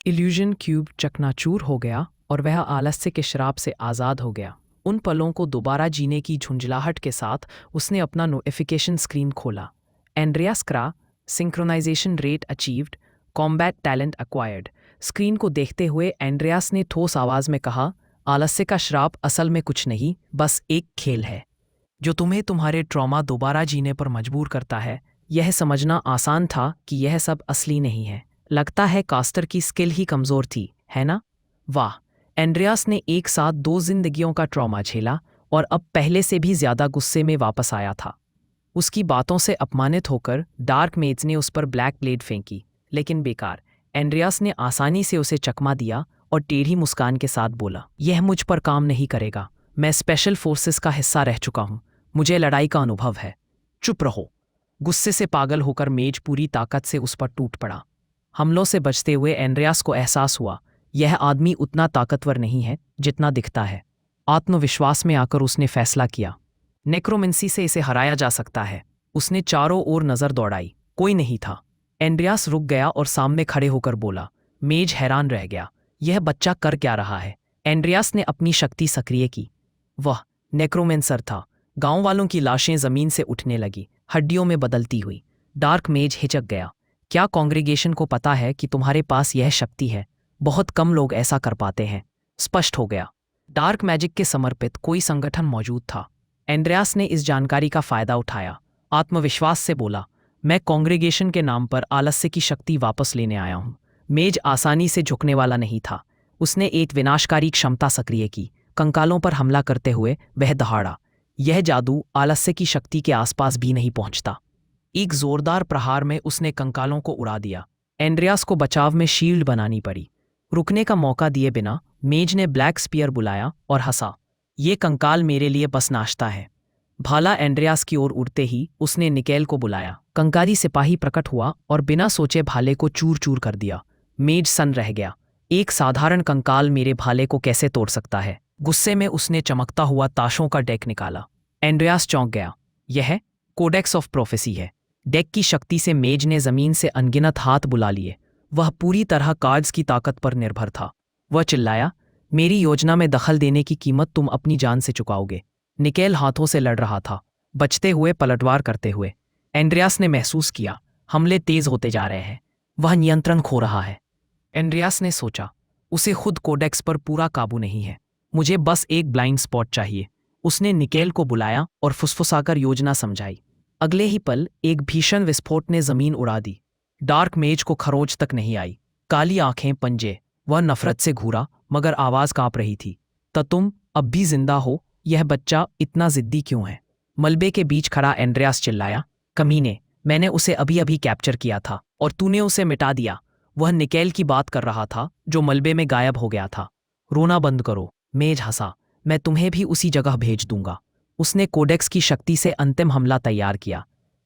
Illusion cube चकनाचूर हो गया और वह आलस्य के श्राप से आज़ाद हो गया। उन पलों को दोबारा जीने की झुंझलाहट के साथ उसने अपना नोटिफिकेशन स्क्रीन खोला। Andreas Kra, synchronisation rate achieved, combat talent acquired. Screen को देखते हुए एंड्रियास ने ठोस आवाज में कहा, आलस्य का श्राप असल में कुछ नहीं, बस एक खेल है जो तुम्हें तुम्हारे ट्रॉमा दोबारा जीने पर मजबूर करता है। यह समझना आसान था कि यह सब असली नहीं है। लगता है कास्टर की स्किल ही कमजोर थी, है ना? वाह! एंड्रियास ने एक साथ 2 जिंदगियों का ट्रॉमा झेला और अब पहले से भी ज्यादा गुस्से में वापस आया था। उसकी बातों से अपमानित होकर डार्क मेज ने उस पर ब्लैक ब्लेड फेंकी, लेकिन बेकार। एंड्रियास ने आसानी से उसे चकमा दिया और टेढ़ी मुस्कान के साथ बोला, यह मुझ पर काम नहीं करेगा। मैं स्पेशल फोर्सेस का हिस्सा रह चुका हूं, मुझे लड़ाई का अनुभव है। चुप रहो। गुस्से से पागल होकर मेज पूरी ताकत से उस पर टूट पड़ा। हमलों से बचते हुए एंड्रियास को एहसास हुआ, यह आदमी उतना ताकतवर नहीं है जितना दिखता है। आत्मविश्वास में आकर उसने फैसला किया, नेक्रोमेंसी से इसे हराया जा सकता है। उसने चारों ओर नजर दौड़ाई, कोई नहीं था। एंड्रियास रुक गया और सामने खड़े होकर बोला। मेज हैरान रह गया, यह बच्चा कर क्या रहा है? एंड्रियास ने अपनी शक्ति सक्रिय की। वह नेक्रोमेंसर था। गांव वालों की लाशें जमीन से उठने लगी, हड्डियों में बदलती हुई। डार्क मेज हिचक गया। क्या कांग्रेगेशन को पता है कि तुम्हारे पास यह शक्ति है? बहुत कम लोग ऐसा कर पाते हैं। स्पष्ट हो गया, डार्क मैजिक के समर्पित कोई संगठन मौजूद था। एंड्रियास ने इस जानकारी का फायदा उठाया। आत्मविश्वास से बोला, मैं कांग्रेगेशन के नाम पर आलस्य की शक्ति वापस लेने आया हूं। मेज आसानी से झुकने वाला नहीं था। उसने एक विनाशकारी क्षमता सक्रिय की। कंकालों पर हमला करते हुए वह दहाड़ा। यह जादू आलस्य की शक्ति के आसपास भी नहीं पहुंचता। एक जोरदार प्रहार में उसने कंकालों को उड़ा दिया। एंड्रियास को बचाव में शील्ड बनानी पड़ी। रुकने का मौका दिए बिना मेज ने ब्लैक स्पीयर बुलाया और हंसा, ये कंकाल मेरे लिए बस नाश्ता है। भाला एंड्रियास की ओर उड़ते ही उसने निकेल को बुलाया। कंकारी सिपाही प्रकट हुआ और बिना सोचे भाले को चूर चूर कर दिया। मेज सन्न रह गया। एक साधारण कंकाल मेरे भाले को कैसे तोड़ सकता है? गुस्से में उसने चमकता हुआ ताशों का डेक निकाला। एंड्रियास चौंक गया। यह कोडेक्स ऑफ प्रोफेसी है। डेक की शक्ति से मेज ने जमीन से अनगिनत हाथ बुला लिए। वह पूरी तरह कार्ड्स की ताकत पर निर्भर था। वह चिल्लाया, मेरी योजना में दखल देने की कीमत तुम अपनी जान से चुकाओगे। निकेल हाथों से लड़ रहा था, बचते हुए पलटवार करते हुए। एंड्रियास ने महसूस किया, हमले तेज होते जा रहे हैं। वह नियंत्रण खो रहा है। एंड्रियास ने सोचा, उसे खुद कोडेक्स पर पूरा काबू नहीं है। मुझे बस एक ब्लाइंड स्पॉट चाहिए। उसने निकेल को बुलाया और फुसफुसाकर योजना समझाई। अगले ही पल एक भीषण विस्फोट ने जमीन उड़ा दी। डार्क मेज को खरोच तक नहीं आई। काली आंखें, पंजे। वह नफरत से घूरा, मगर आवाज कांप रही थी। तो तुम अब भी जिंदा हो? यह बच्चा इतना जिद्दी क्यों है? मलबे के बीच खड़ा एंड्रियास चिल्लाया, कमीने, मैंने उसे अभी अभी कैप्चर किया था और तूने उसे मिटा दिया। वह निकेल की बात कर रहा था जो मलबे में गायब हो गया था। रोना बंद करो। मेज हंसा, मैं तुम्हें भी उसी जगह भेज दूंगा। उसने कोडेक्स की शक्ति से अंतिम हमला तैयार किया।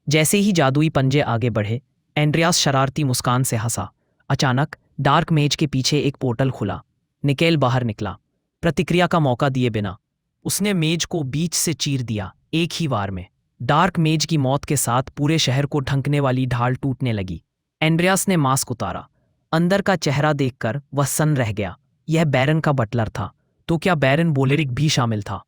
जैसे ही जादुई पंजे आगे बढ़े, एंड्रियास शरारती मुस्कान से हंसा। अचानक डार्क मेज के पीछे एक पोर्टल खुला। निकेल बाहर निकला। प्रतिक्रिया का मौका दिए बिना उसने मेज को बीच से चीर दिया, एक ही वार में। डार्क मेज की मौत के साथ पूरे शहर को ढंकने वाली ढाल टूटने लगी। एंड्रियास ने मास्क उतारा। अंदर का चेहरा देखकर वह सन्न रह गया। यह बैरन का बटलर था। तो क्या बैरन बोलेरिक भी शामिल था?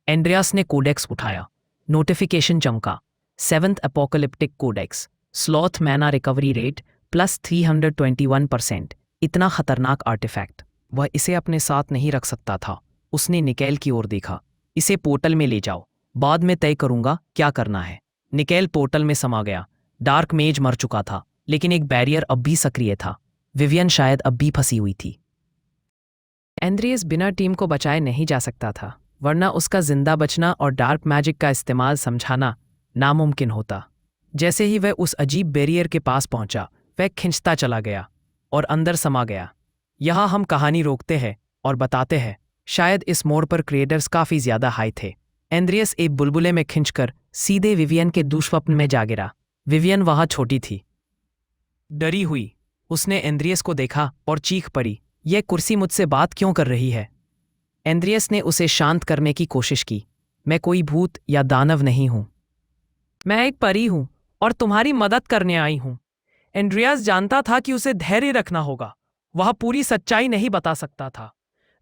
एंड्रियास ने कोडेक्स उठाया। नोटिफिकेशन चमका, 7th एपोकलिप्टिक कोडेक्स, स्लॉथ मैना रिकवरी रेट प्लस 321%। इतना खतरनाक आर्टिफैक्ट। वह इसे अपने साथ नहीं रख सकता था। उसने निकेल की ओर देखा। इसे पोर्टल में ले जाओ, बाद में तय करूंगा क्या करना है। निकेल पोर्टल में समा गया। डार्क मेज मर चुका था, लेकिन एक बैरियर अब भी सक्रिय था। विवियन शायद अब भी फंसी हुई थी। एंड्रियास बिना टीम को बचाए नहीं जा सकता था, वरना उसका जिंदा बचना और डार्क मैजिक का इस्तेमाल समझाना नामुमकिन होता। जैसे ही वह उस अजीब बैरियर के पास पहुंचा, वह खिंचता चला गया और अंदर समा गया। यहाँ हम कहानी रोकते हैं और बताते हैं, शायद इस मोड़ पर क्रिएटर्स काफी ज्यादा हाई थे। एंड्रियास एक बुलबुले में खिंचकर सीधे विवियन के दुष्स्वप्न में जा गिरा। विवियन वहां छोटी थी, डरी हुई। उसने एंड्रियास को देखा और चीख पड़ी, यह कुर्सी मुझसे बात क्यों कर रही है? एंड्रियास ने उसे शांत करने की कोशिश की। मैं कोई भूत या दानव नहीं हूं। मैं एक परी हूं और तुम्हारी मदद करने आई हूं। एंड्रियास जानता था कि उसे धैर्य रखना होगा वह पूरी सच्चाई नहीं बता सकता था।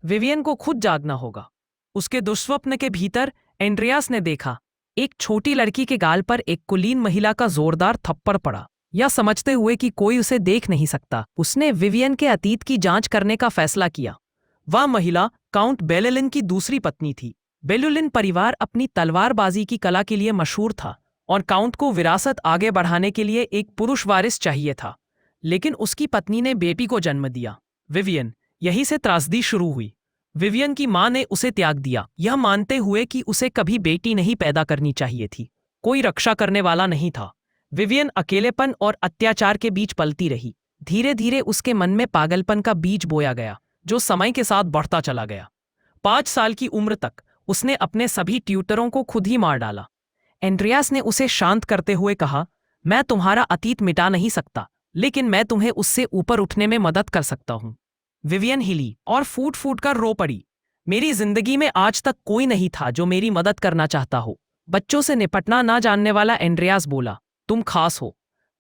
विवियन को खुद जागना होगा। उसके दुस्वप्न के भीतर एंड्रियास ने देखा, एक छोटी लड़की के गाल पर एक कुलीन महिला का जोरदार थप्पड़ पड़ा। यह समझते हुए कि कोई उसे देख नहीं सकता, उसने विवियन के अतीत की जांच करने का फैसला किया। वह महिला काउंट बेलेलिन की दूसरी पत्नी थी। बेलुलिन परिवार अपनी तलवारबाजी की कला के लिए मशहूर था और काउंट को विरासत आगे बढ़ाने के लिए एक पुरुष वारिस चाहिए था। लेकिन उसकी पत्नी ने बेटी को जन्म दिया, विवियन। यहीं से त्रासदी शुरू हुई। विवियन की मां ने उसे त्याग दिया, यह मानते हुए कि उसे कभी बेटी नहीं पैदा करनी चाहिए थी। कोई रक्षा करने वाला नहीं था। विवियन अकेलेपन और अत्याचार के बीच पलती रही। धीरे धीरे उसके मन में पागलपन का बीज बोया गया, जो समय के साथ बढ़ता चला गया। 5 साल की उम्र तक उसने अपने सभी ट्यूटरों को खुद ही मार डाला। एंड्रियास ने उसे शांत करते हुए कहा, मैं तुम्हारा अतीत मिटा नहीं सकता, लेकिन मैं तुम्हें उससे ऊपर उठने में मदद कर सकता हूं। विवियन हिली और फूट फूट कर रो पड़ी। मेरी जिंदगी में आज तक कोई नहीं था जो मेरी मदद करना चाहता हो। बच्चों से निपटना ना जानने वाला एंड्रियास बोला, तुम खास हो।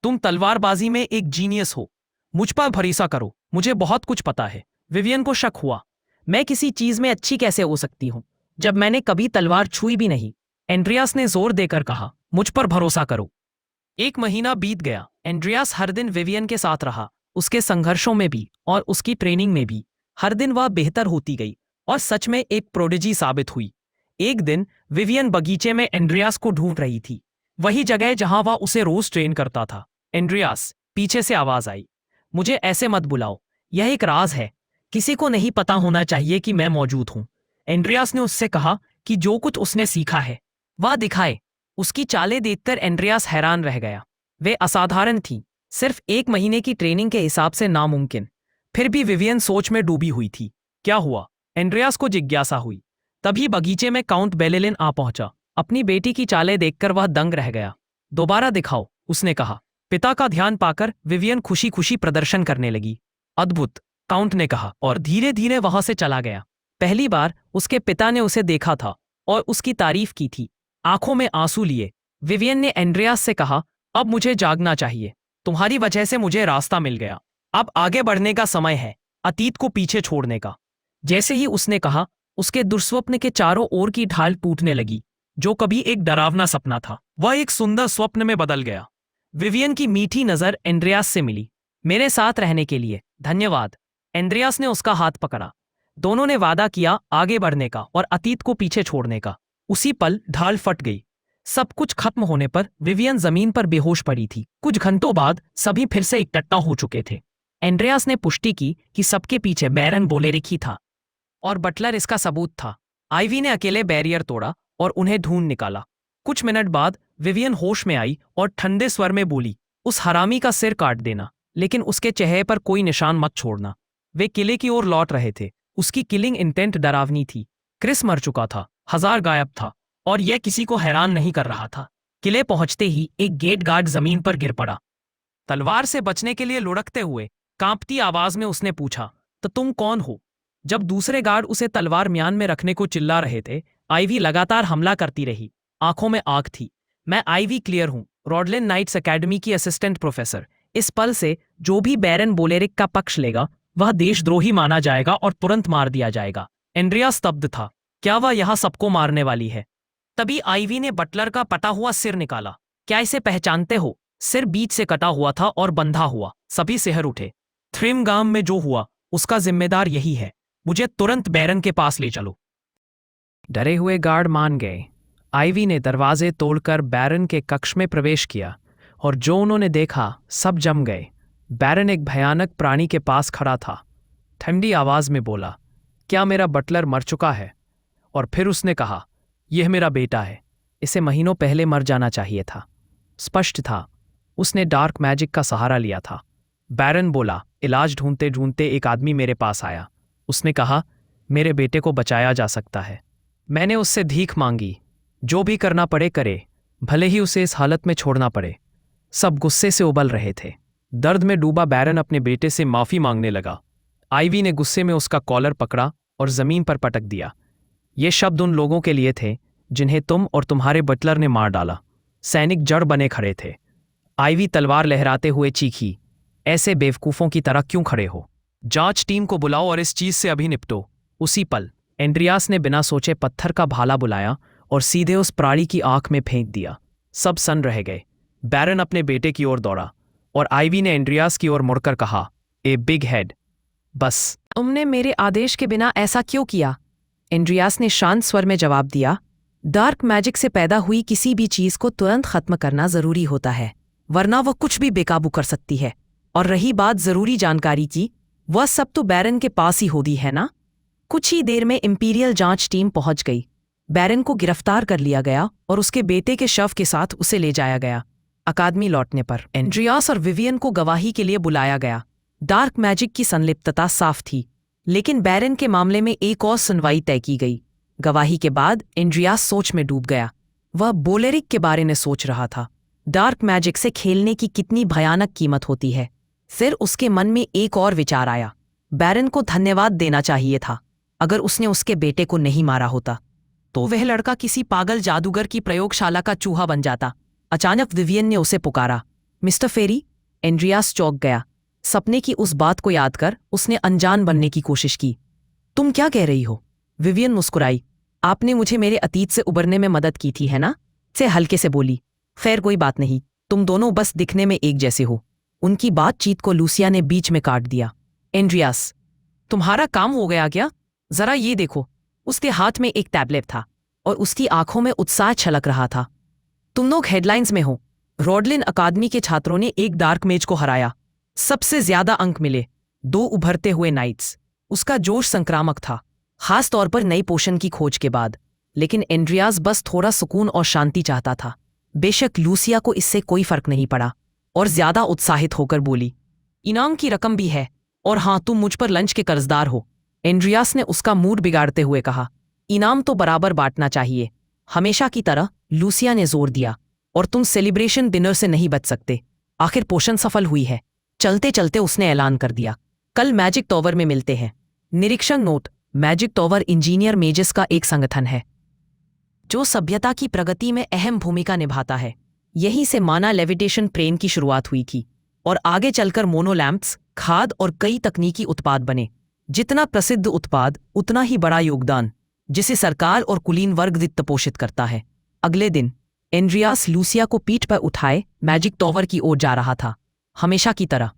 तुम तलवारबाजी में एक जीनियस हो। मुझ पर भरोसा करो, मुझे बहुत कुछ पता है। विवियन को शक हुआ, मैं किसी चीज में अच्छी कैसे हो सकती हूं जब मैंने कभी तलवार छुई भी नहीं। एंड्रियास ने जोर देकर कहा, मुझ पर भरोसा करो। 1 महीना बीत गया। एंड्रियास हर दिन विवियन के साथ रहा, उसके संघर्षों में भी और उसकी ट्रेनिंग में भी। हर दिन वह बेहतर होती गई और सच में एक प्रोडिजी साबित हुई। एक दिन विवियन बगीचे में एंड्रियास को ढूंढ रही थी, वही जगह जहां वह उसे रोज ट्रेन करता था। एंड्रियास, पीछे से आवाज आई, मुझे ऐसे मत बुलाओ, यह एक राज है। किसी को नहीं पता होना चाहिए कि मैं मौजूद हूं। एंड्रियास ने उससे कहा कि जो कुछ उसने सीखा है वह दिखाए। उसकी चालें देखकर एंड्रियास हैरान रह गया। वे असाधारण थीं, सिर्फ 1 महीने की ट्रेनिंग के हिसाब से नामुमकिन। फिर भी विवियन सोच में डूबी हुई थी। क्या हुआ? एंड्रियास को जिज्ञासा हुई। तभी बगीचे में काउंट बेलेलिन आ पहुंचा। अपनी बेटी की चालें देखकर वह दंग रह गया। दोबारा दिखाओ, उसने कहा। पिता का ध्यान पाकर विवियन खुशी खुशी प्रदर्शन करने लगी। अद्भुत, काउंट ने कहा और धीरे धीरे वहां से चला गया। पहली बार उसके पिता ने उसे देखा था और उसकी तारीफ की थी। आंखों में आंसू लिए विवियन ने एंड्रियास से कहा, अब मुझे जागना चाहिए। तुम्हारी वजह से मुझे रास्ता मिल गया। अब आगे बढ़ने का समय है, अतीत को पीछे छोड़ने का। जैसे ही उसने कहा, उसके दुस्वप्न के चारों ओर की ढाल टूटने लगी। जो कभी एक डरावना सपना था, वह एक सुंदर स्वप्न में बदल गया। विवियन की मीठी नजर एंड्रियास से मिली। मेरे साथ रहने के लिए धन्यवाद। एंड्रियास ने उसका हाथ पकड़ा। दोनों ने वादा किया आगे बढ़ने का और अतीत को पीछे छोड़ने का। उसी पल ढाल फट गई। सब कुछ खत्म होने पर विवियन जमीन पर बेहोश पड़ी थी। कुछ घंटों बाद सभी फिर से इकट्ठा हो चुके थे। एंड्रियास ने पुष्टि की कि सबके पीछे बैरन बोलेरिक ही था और बटलर इसका सबूत था। आइवी ने अकेले बैरियर तोड़ा और उन्हें ढूंढ निकाला। कुछ मिनट बाद विवियन होश में आई और ठंडे स्वर में बोली, उस हरामी का सिर काट देना, लेकिन उसके चेहरे पर कोई निशान मत छोड़ना। वे किले की ओर लौट रहे थे। उसकी किलिंग इंटेंट डरावनी थी। क्रिस मर चुका था, हजार गायब था और यह किसी को हैरान नहीं कर रहा था। किले पहुंचते ही एक गेट गार्ड जमीन पर गिर पड़ा। तलवार से बचने के लिए लुढ़कते हुए कांपती आवाज में उसने पूछा, तो तुम कौन हो? जब दूसरे गार्ड उसे तलवार म्यान में रखने को चिल्ला रहे थे, आइवी लगातार हमला करती रही। आंखों में आग थी। मैं आइवी क्लियर हूं, रॉडलिन नाइट्स एकेडमी की असिस्टेंट प्रोफेसर। इस पल से जो भी बैरन बोलेरिक का पक्ष लेगा वह देशद्रोही माना जाएगा और तुरंत मार दिया जाएगा। एंड्रियास स्तब्ध था। क्या वह यहां सबको मारने वाली है? तभी आइवी ने बटलर का पटा हुआ सिर निकाला। क्या इसे पहचानते हो? सिर बीच से कटा हुआ था और बंधा हुआ। सभी सिहर उठे। थ्रिमगाम में जो हुआ उसका जिम्मेदार यही है। मुझे तुरंत बैरन के पास ले चलो। डरे हुए गार्ड मान गए। आइवी ने दरवाजे तोड़कर बैरन के कक्ष में प्रवेश किया और जो उन्होंने देखा सब जम गए। बैरन एक भयानक प्राणी के पास खड़ा था। ठंडी आवाज में बोला, क्या मेरा बटलर मर चुका है? और फिर उसने कहा, यह मेरा बेटा है। इसे महीनों पहले मर जाना चाहिए था। स्पष्ट था, उसने डार्क मैजिक का सहारा लिया था। बैरन बोला, इलाज ढूंढते ढूंढते एक आदमी मेरे पास आया। उसने कहा, मेरे बेटे को बचाया जा सकता है। मैंने उससे भीख मांगी। जो भी करना पड़े करे, भले ही उसे इस हालत में छोड़ना पड़े। सब गुस्से से उबल रहे थे। दर्द में डूबा बैरन अपने बेटे से माफी मांगने लगा। आइवी ने गुस्से में उसका कॉलर पकड़ा और जमीन पर पटक दिया। ये शब्द उन लोगों के लिए थे जिन्हें तुम और तुम्हारे बटलर ने मार डाला। सैनिक जड़ बने खड़े थे। आइवी तलवार लहराते हुए चीखी, ऐसे बेवकूफों की तरह क्यों खड़े हो? जांच टीम को बुलाओ और इस चीज से अभी निपटो। उसी पल एंड्रियास ने बिना सोचे पत्थर का भाला बुलाया और सीधे उस प्राणी की आंख में फेंक दिया। सब सन्न रह गए। बैरन अपने बेटे की ओर दौड़ा और आइवी ने एंड्रियास की ओर मुड़कर कहा, ए बिग हेड, बस। तुमने मेरे आदेश के बिना ऐसा क्यों किया? एंड्रियास ने शांत स्वर में जवाब दिया, डार्क मैजिक से पैदा हुई किसी भी चीज को तुरंत खत्म करना जरूरी होता है, वरना वह कुछ भी बेकाबू कर सकती है। और रही बात जरूरी जानकारी की, वह सब तो बैरन के पास ही होती है ना? कुछ ही देर में इंपीरियल जांच टीम पहुंच गई। बैरन को गिरफ्तार कर लिया गया और उसके बेटे के शव के साथ उसे ले जाया गया। अकादमी लौटने पर एंड्रियास और विवियन को गवाही के लिए बुलाया गया। डार्क मैजिक की संलिप्तता साफ थी, लेकिन बैरन के मामले में एक और सुनवाई तय की गई। गवाही के बाद एंड्रियास सोच में डूब गया। वह बोलेरिक के बारे में सोच रहा था, डार्क मैजिक से खेलने की कितनी भयानक कीमत होती है। फिर उसके मन में एक और विचार आया, बैरन को धन्यवाद देना चाहिए था। अगर उसने उसके बेटे को नहीं मारा होता तो वह लड़का किसी पागल जादूगर की प्रयोगशाला का चूहा बन जाता। अचानक विवियन ने उसे पुकारा, मिस्टर फेरी। एंड्रियास चौंक गया। सपने की उस बात को याद कर उसने अनजान बनने की कोशिश की। तुम क्या कह रही हो? विवियन मुस्कुराई। आपने मुझे मेरे अतीत से उबरने में मदद की थी, है ना? से हल्के से बोली। खैर कोई बात नहीं, तुम दोनों बस दिखने में एक जैसे हो। उनकी बातचीत को लूसिया ने बीच में काट दिया। एंड्रियास, तुम्हारा काम हो गया क्या? जरा ये देखो। उसके हाथ में एक टैबलेट था और उसकी आंखों में उत्साह छलक रहा था। तुम लोग हेडलाइंस में हो। रॉडलिन अकादमी के छात्रों ने एक डार्क मेज को हराया। सबसे ज्यादा अंक मिले, 2 उभरते हुए नाइट्स। उसका जोश संक्रामक था, खास तौर पर नई पोशन की खोज के बाद। लेकिन एंड्रियास बस थोड़ा सुकून और शांति चाहता था। बेशक लूसिया को इससे कोई फर्क नहीं पड़ा और ज्यादा उत्साहित होकर बोली, इनाम की रकम भी है, और हाँ, तुम मुझ पर लंच के कर्जदार हो। एंड्रियास ने उसका मूड बिगाड़ते हुए कहा, इनाम तो बराबर बांटना चाहिए, हमेशा की तरह। लूसिया ने जोर दिया, और तुम सेलिब्रेशन डिनर से नहीं बच सकते। आखिर पोषण सफल हुई है। चलते चलते उसने ऐलान कर दिया, कल मैजिक टॉवर में मिलते हैं। निरीक्षण note, magic tower engineer mazes का एक संगठन है जो सभ्यता की प्रगति में अहम भूमिका निभाता है। यहीं से माना लेविटेशन ट्रेन की शुरुआत हुई थी और आगे चलकर मोनोलैम्प्स, खाद और कई तकनीकी उत्पाद बने। जितना प्रसिद्ध उत्पाद उतना ही बड़ा योगदान, जिसे सरकार और कुलीन वर्ग वित्त पोषित करता है। अगले दिन एंड्रियास लूसिया को पीठ पर उठाए मैजिक टॉवर की ओर जा रहा था, हमेशा की तरह।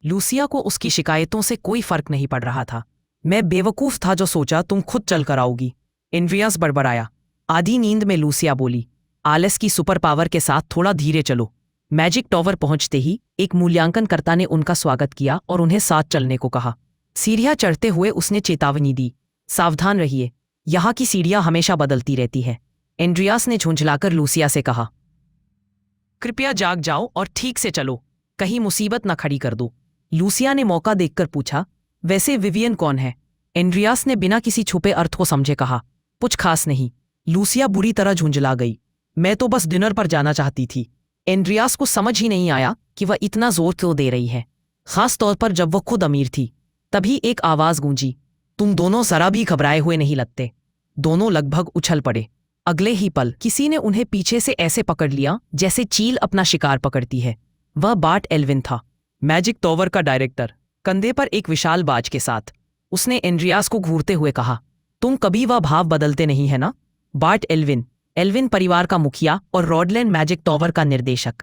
लूसिया को उसकी शिकायतों से कोई फर्क नहीं पड़ रहा था। मैं बेवकूफ था जो सोचा तुम खुद चल कर आओगी, एंड्रियास बड़बड़ाया। आधी नींद में लूसिया बोली, आलस की सुपर पावर के साथ थोड़ा धीरे चलो। मैजिक टॉवर पहुंचते ही एक मूल्यांकनकर्ता ने उनका स्वागत किया और उन्हें साथ चलने को कहा। सीढ़ियां चढ़ते हुए उसने चेतावनी दी, सावधान रहिए, यहाँ की सीढ़ियां हमेशा बदलती रहती है। एंड्रियास ने झुंझलाकर लूसिया से कहा, कृपया जाग जाओ और ठीक से चलो, कहीं मुसीबत न खड़ी कर दो। लूसिया ने मौका देखकर पूछा, वैसे विवियन कौन है? एंड्रियास ने बिना किसी छुपे अर्थ को समझे कहा, कुछ खास नहीं। लूसिया बुरी तरह झुंझला गई। मैं तो बस डिनर पर जाना चाहती थी। एंड्रियास को समझ ही नहीं आया कि वह इतना जोर क्यों दे रही है, खास तौर पर जब वह खुद अमीर थी। तभी एक आवाज गूंजी, तुम दोनों जरा भी घबराए हुए नहीं लगते। दोनों लगभग उछल पड़े। अगले ही पल किसी ने उन्हें पीछे से ऐसे पकड़ लिया जैसे चील अपना शिकार पकड़ती है। वह बार्ट एल्विन था, मैजिक टॉवर का डायरेक्टर, कंधे पर एक विशाल बाज के साथ। उसने एंड्रियास को घूरते हुए कहा, तुम कभी वह भाव बदलते नहीं है ना? बार्ट एल्विन, एल्विन परिवार का मुखिया और रॉडलैंड मैजिक टॉवर का निर्देशक,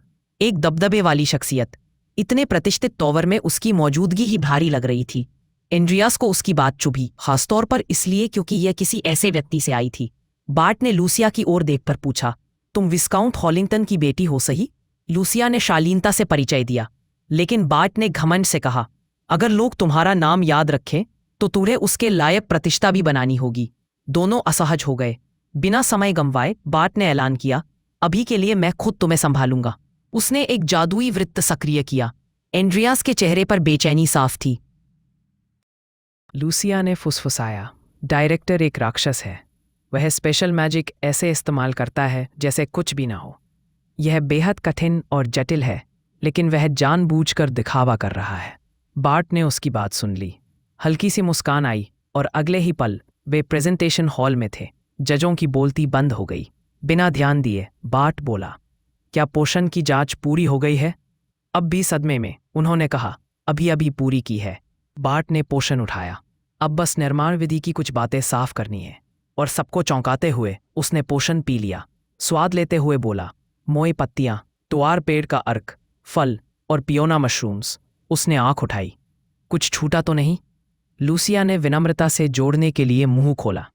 एक दबदबे वाली शख्सियत। इतने प्रतिष्ठित टॉवर में उसकी मौजूदगी ही भारी लग रही थी। एंड्रियास को उसकी बात चुभी, खासतौर पर इसलिए क्योंकि यह किसी ऐसे व्यक्ति से आई थी। बार्ट ने लूसिया की ओर देखकर पूछा, तुम विस्काउंट हॉलिंगटन की बेटी हो सही? लूसिया ने शालीनता से परिचय दिया, लेकिन बार्ट ने घमंड से कहा, अगर लोग तुम्हारा नाम याद रखें तो तुम्हें उसके लायक प्रतिष्ठा भी बनानी होगी। दोनों असहज हो गए। बिना समय गंवाए बार्ट ने ऐलान किया, अभी के लिए मैं खुद तुम्हें संभालूंगा। उसने एक जादुई वृत्त सक्रिय किया। एंड्रियास के चेहरे पर बेचैनी साफ थी। लूसिया ने फुसफुसाया, डायरेक्टर एक राक्षस है। वह स्पेशल मैजिक ऐसे इस्तेमाल करता है जैसे कुछ भी ना हो। यह बेहद कठिन और जटिल है, लेकिन वह जानबूझकर दिखावा कर रहा है। बार्ट ने उसकी बात सुन ली। हल्की सी मुस्कान आई और अगले ही पल वे प्रेजेंटेशन हॉल में थे। जजों की बोलती बंद हो गई। बिना ध्यान दिए बार्ट बोला, क्या पोषण की जांच पूरी हो गई है? अब भी सदमे में उन्होंने कहा, अभी अभी पूरी की है। बार्ट ने पोषण उठाया। अब बस निर्माण विधि की कुछ बातें साफ करनी है। और सबको चौंकाते हुए उसने पोषण पी लिया। स्वाद लेते हुए बोला, मोई पत्तियां, तुआर पेड़ का अर्क, फल और पियोना मशरूम्स। उसने आंख उठाई। कुछ छूटा तो नहीं? लूसिया ने विनम्रता से जोड़ने के लिए मुंह खोला।